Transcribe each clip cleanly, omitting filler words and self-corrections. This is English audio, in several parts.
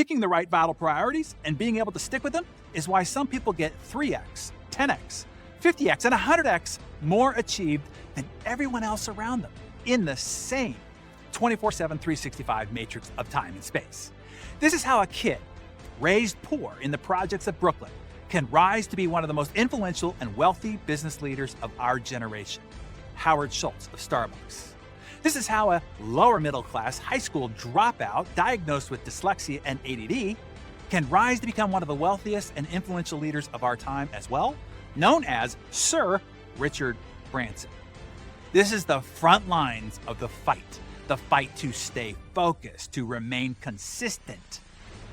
Picking the right vital priorities and being able to stick with them is why some people get 3x, 10x, 50x, and 100x more achieved than everyone else around them in the same 24/7, 365 matrix of time and space. This is how a kid raised poor in the projects of Brooklyn can rise to be one of the most influential and wealthy business leaders of our generation, Howard Schultz of Starbucks. This is how a lower middle class high school dropout diagnosed with dyslexia and ADD can rise to become one of the wealthiest and influential leaders of our time as well, known as Sir Richard Branson. This is the front lines of the fight to stay focused, to remain consistent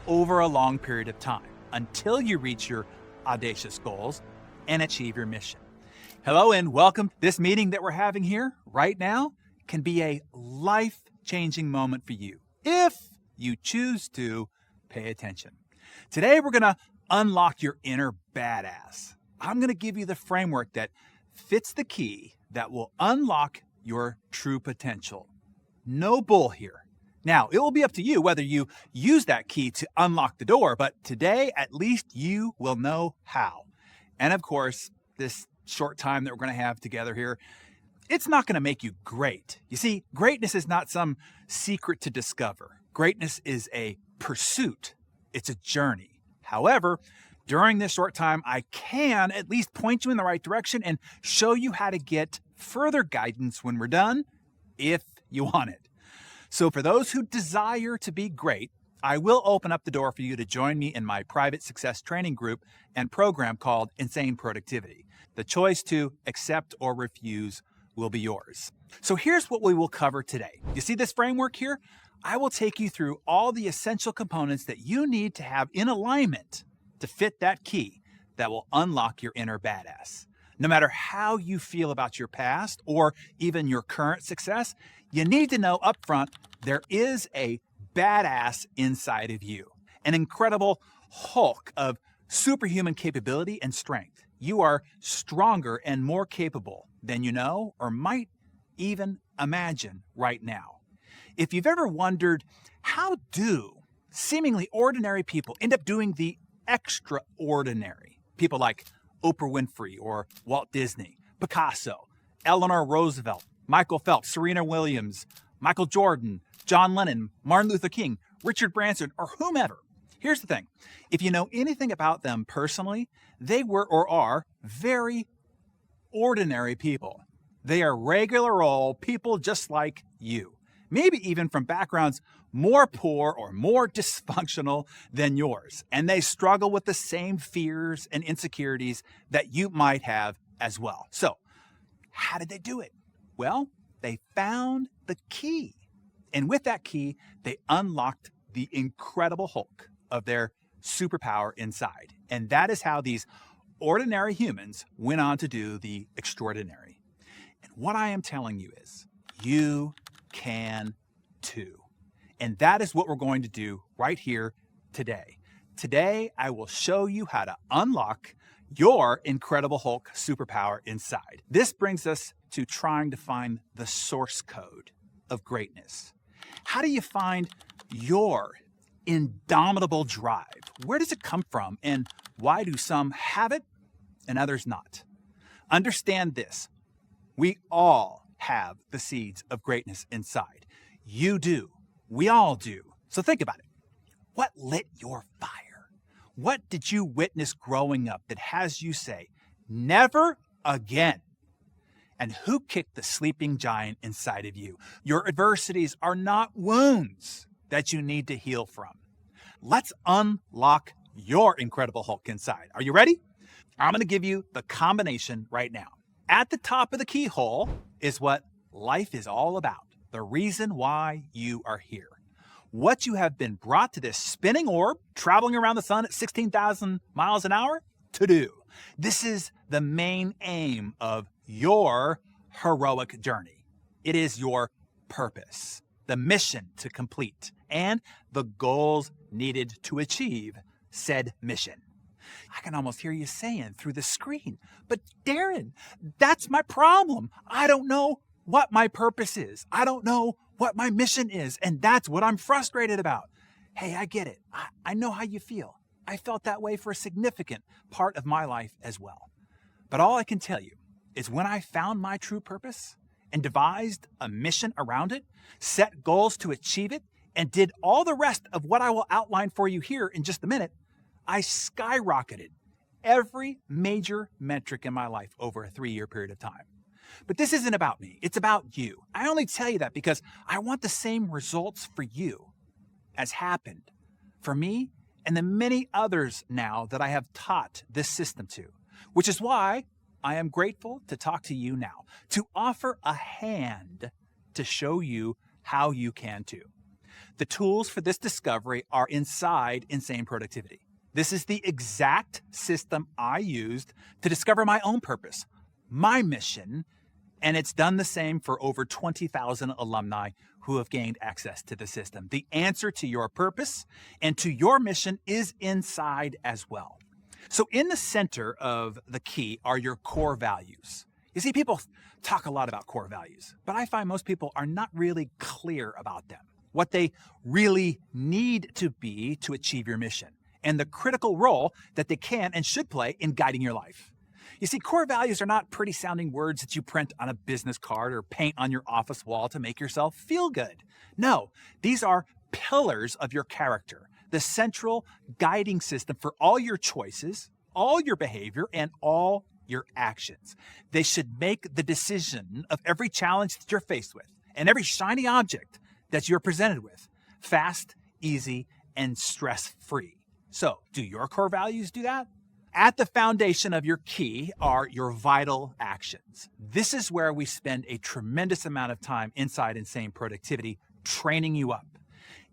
over a long period of time until you reach your audacious goals and achieve your mission. Hello and welcome. This meeting that we're having here right now can be a life-changing moment for you if you choose to pay attention. Today, we're going to unlock your inner badass. I'm going to give you the framework that fits the key that will unlock your true potential. No bull here. Now, it will be up to you whether you use that key to unlock the door, but today, at least you will know how. And of course, this short time that we're going to have together here, it's not going to make you great. You see, greatness is not some secret to discover. Greatness is a pursuit. It's a journey. However, during this short time, I can at least point you in the right direction and show you how to get further guidance when we're done, if you want it. So for those who desire to be great, I will open up the door for you to join me in my private success training group and program called Insane Productivity. The choice to accept or refuse will be yours. So here's what we will cover today. You see this framework here? I will take you through all the essential components that you need to have in alignment to fit that key that will unlock your inner badass. No matter how you feel about your past or even your current success, you need to know up front there is a badass inside of you, an incredible Hulk of superhuman capability and strength. You are stronger and more capable than you know or might even imagine right now. If you've ever wondered, how do seemingly ordinary people end up doing the extraordinary? People like Oprah Winfrey or Walt Disney, Picasso, Eleanor Roosevelt, Michael Phelps, Serena Williams, Michael Jordan, John Lennon, Martin Luther King, Richard Branson, or whomever. Here's the thing. If you know anything about them personally, they were or are very ordinary people. They are regular old people just like you. Maybe even from backgrounds more poor or more dysfunctional than yours. And they struggle with the same fears and insecurities that you might have as well. So, how did they do it? Well, they found the key. And with that key, they unlocked the incredible Hulk of their superpower inside. And that is how these ordinary humans went on to do the extraordinary. And what I am telling you is, you can too. And that is what we're going to do right here today. Today, I will show you how to unlock your incredible Hulk superpower inside. This brings us to trying to find the source code of greatness. How do you find your indomitable drive? Where does it come from, and why do some have it and others not? Understand this. We all have the seeds of greatness inside. You do. We all do. So think about it. What lit your fire? What did you witness growing up that has you say, never again? And who kicked the sleeping giant inside of you? Your adversities are not wounds that you need to heal from. Let's unlock your incredible Hulk inside. Are you ready? I'm going to give you the combination right now. At the top of the keyhole is what life is all about. The reason why you are here. What you have been brought to this spinning orb, traveling around the sun at 16,000 miles an hour, to do. This is the main aim of your heroic journey. It is your purpose, the mission to complete, and the goals needed to achieve said mission. I can almost hear you saying through the screen, but Darren, that's my problem. I don't know what my purpose is. I don't know what my mission is, and that's what I'm frustrated about. Hey, I get it. I know how you feel. I felt that way for a significant part of my life as well. But all I can tell you is when I found my true purpose and devised a mission around it, set goals to achieve it, and did all the rest of what I will outline for you here in just a minute, I skyrocketed every major metric in my life over a 3-year period of time. But this isn't about me. It's about you. I only tell you that because I want the same results for you as happened for me and the many others now that I have taught this system to, which is why I am grateful to talk to you now, to offer a hand to show you how you can too. The tools for this discovery are inside Insane Productivity. This is the exact system I used to discover my own purpose, my mission, and it's done the same for over 20,000 alumni who have gained access to the system. The answer to your purpose and to your mission is inside as well. So in the center of the key are your core values. You see, people talk a lot about core values, but I find most people are not really clear about them, what they really need to be to achieve your mission, and the critical role that they can and should play in guiding your life. You see, core values are not pretty sounding words that you print on a business card or paint on your office wall to make yourself feel good. No, these are pillars of your character, the central guiding system for all your choices, all your behavior, and all your actions. They should make the decision of every challenge that you're faced with and every shiny object that you're presented with fast, easy, and stress-free. So, do your core values do that? At the foundation of your key are your vital actions. This is where we spend a tremendous amount of time inside Insane Productivity training you up.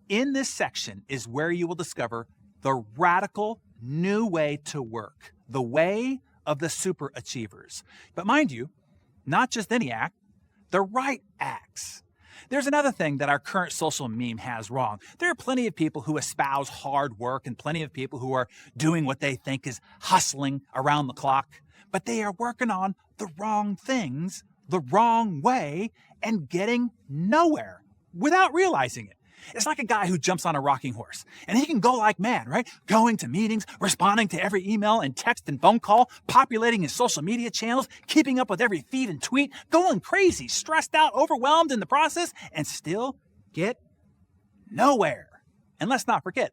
In this section is where you will discover the radical new way to work, the way of the super achievers. But mind you, not just any act, the right acts. There's another thing that our current social meme has wrong. There are plenty of people who espouse hard work and plenty of people who are doing what they think is hustling around the clock, but they are working on the wrong things, the wrong way, and getting nowhere without realizing it. It's like a guy who jumps on a rocking horse, and he can go like mad, right? Going to meetings, responding to every email and text and phone call, populating his social media channels, keeping up with every feed and tweet, going crazy, stressed out, overwhelmed in the process, and still get nowhere. And let's not forget,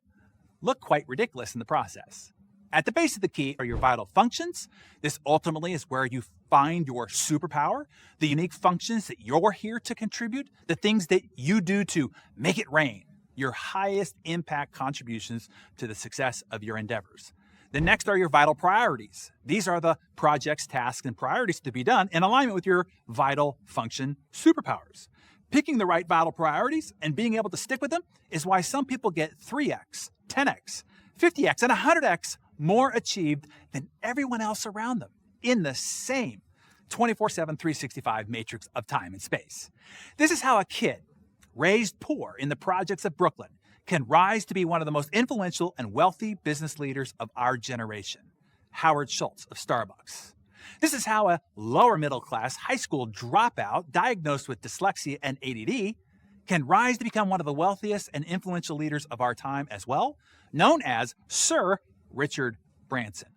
look quite ridiculous in the process. At the base of the key are your vital functions. This ultimately is where you find your superpower, the unique functions that you're here to contribute, the things that you do to make it rain, your highest impact contributions to the success of your endeavors. The next are your vital priorities. These are the projects, tasks, and priorities to be done in alignment with your vital function superpowers. Picking the right vital priorities and being able to stick with them is why some people get 3x, 10x, 50x, and 100x more achieved than everyone else around them in the same 24/7, 365 matrix of time and space. This is how a kid raised poor in the projects of Brooklyn can rise to be one of the most influential and wealthy business leaders of our generation, Howard Schultz of Starbucks. This is how a lower middle class high school dropout diagnosed with dyslexia and ADD can rise to become one of the wealthiest and influential leaders of our time as well, known as Sir Richard Branson.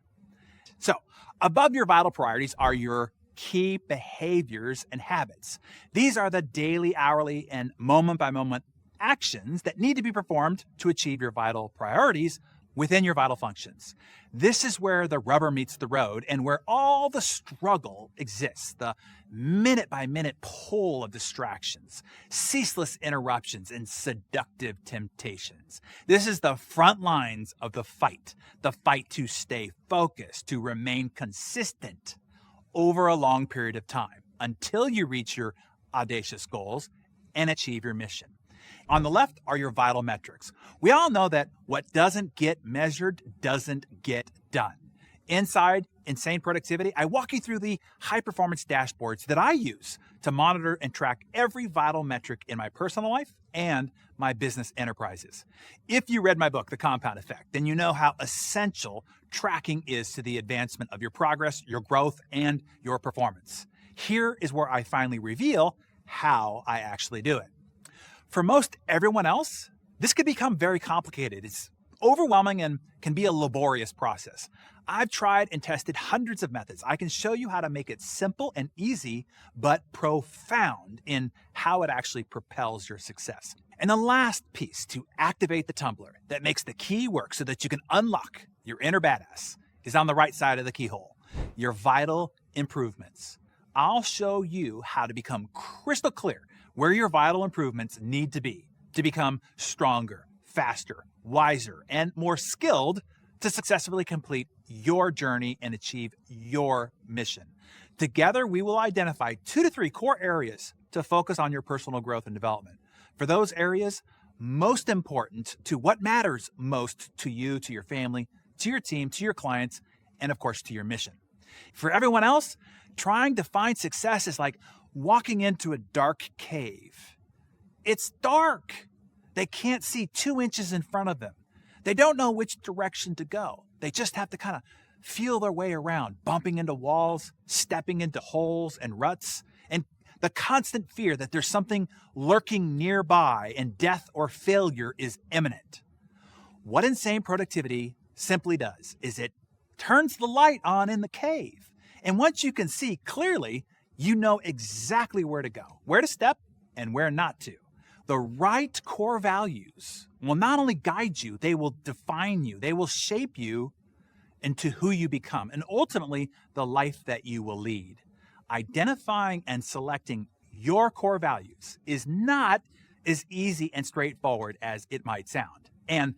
So, above your vital priorities are your key behaviors and habits. These are the daily, hourly, and moment-by-moment actions that need to be performed to achieve your vital priorities within your vital functions. This is where the rubber meets the road and where all the struggle exists, the minute-by-minute pull of distractions, ceaseless interruptions, and seductive temptations. This is the front lines of the fight to stay focused, to remain consistent over a long period of time until you reach your audacious goals and achieve your mission. On the left are your vital metrics. We all know that what doesn't get measured doesn't get done. Inside Insane Productivity, I walk you through the high-performance dashboards that I use to monitor and track every vital metric in my personal life and my business enterprises. If you read my book, The Compound Effect, then you know how essential tracking is to the advancement of your progress, your growth, and your performance. Here is where I finally reveal how I actually do it. For most everyone else, This could become very complicated. It's overwhelming and can be a laborious process. I've tried and tested hundreds of methods. I can show you how to make it simple and easy, but profound in how it actually propels your success. And the last piece to activate the tumbler that makes the key work so that you can unlock your inner badass is on the right side of the keyhole, your vital improvements. I'll show you how to become crystal clear where your vital improvements need to be to become stronger, faster, wiser, and more skilled to successfully complete your journey and achieve your mission. Together, we will identify 2 to 3 core areas to focus on your personal growth and development. For those areas most important to what matters most to you, to your family, to your team, to your clients, and of course, to your mission. For everyone else, trying to find success is like walking into a dark cave. It's dark. They can't see 2 inches in front of them. They don't know which direction to go. They just have to kind of feel their way around, bumping into walls, stepping into holes and ruts, and the constant fear that there's something lurking nearby and death or failure is imminent. What insane productivity simply does is it turns the light on in the cave. And once you can see clearly, you know exactly where to go, where to step, and where not to. The right core values will not only guide you, they will define you. They will shape you into who you become and ultimately the life that you will lead. Identifying and selecting your core values is not as easy and straightforward as it might sound. And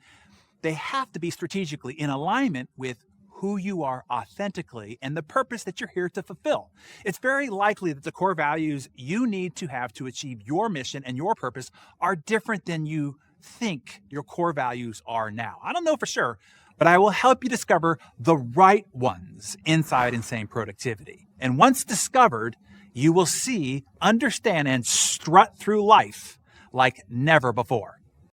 they have to be strategically in alignment with who you are authentically and the purpose that you're here to fulfill. It's very likely that the core values you need to have to achieve your mission and your purpose are different than you think your core values are now. I don't know for sure, but I will help you discover the right ones inside Insane Productivity. And once discovered, you will see, understand, and strut through life like never before.